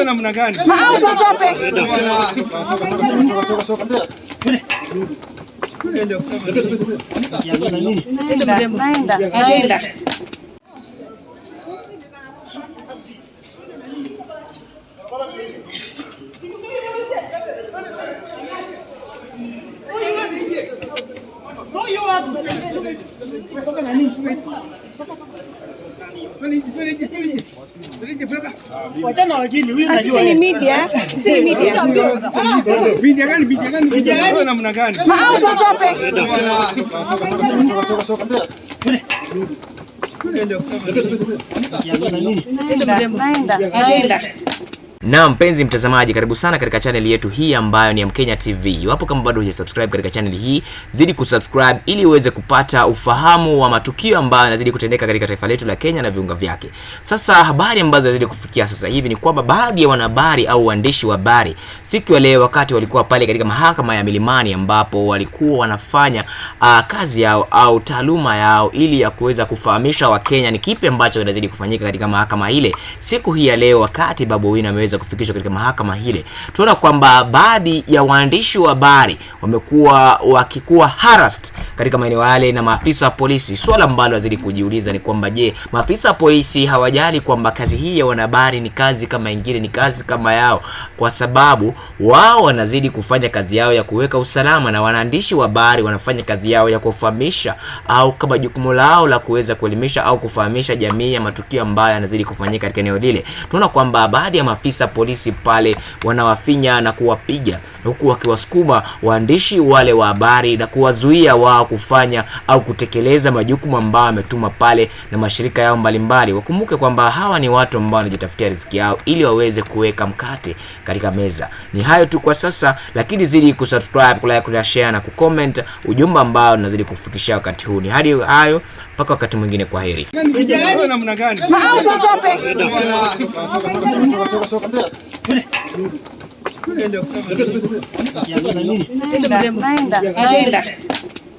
Namna gani? Usichope. Naenda. Wachana wajini huyu anajua. Sisi ni media. Media gani? Namna gani? Usichope. Naenda. Na mpenzi mtazamaji, karibu sana katika channel yetu hii ambayo ni Mkenya TV. Iwapo kama bado hujasubscribe katika channel hii, zidi kusubscribe ili uweze kupata ufahamu wa matukio ambayo yanazidi kutendeka katika taifa letu la Kenya na viunga vyake. Sasa habari ambazo zinazidi kufikia sasa hivi ni kwamba baadhi ya wanahabari au waandishi wa habari siku ya leo, wakati walikuwa pale katika mahakama ya Milimani, ambapo walikuwa wanafanya kazi yao au taaluma yao ili ya kuweza kufahamisha Wakenya ni kipi ambacho kinazidi kufanyika katika mahakama ile. Siku hii ya leo, wakati Babu Owino ameweza kufikishwa katika mahakama hile, tunaona kwamba baadhi ya waandishi wa habari wamekuwa wakikuwa harassed katika maeneo yale na maafisa wa polisi. Swala ambalo lazidi kujiuliza ni kwamba je, maafisa wa polisi hawajali kwamba kazi hii ya wanahabari ni kazi kama ingine, ni kazi kama yao, kwa sababu wao wanazidi kufanya kazi yao ya kuweka usalama na wanaandishi wa habari wanafanya kazi yao ya kufahamisha au kama jukumu lao la kuweza kuelimisha au kufahamisha jamii ya matukio ambayo yanazidi kufanyika katika eneo lile. Tunaona kwamba baadhi ya maafisa polisi pale wanawafinya na kuwapiga, huku wakiwasukuma waandishi wale wa habari na kuwazuia wao kufanya au kutekeleza majukumu ambayo wametuma pale na mashirika yao mbalimbali. Wakumbuke kwamba hawa ni watu ambao wanajitafutia riziki yao ili waweze kuweka mkate katika meza. Ni hayo tu kwa sasa, lakini zidi kusubscribe, kulike, na share na kucomment ujumbe ambao tunazidi kufikishia wakati huu. Ni hadi hayo mpaka wakati mwingine, kwa heri. Namna gani? Usichope. Naenda.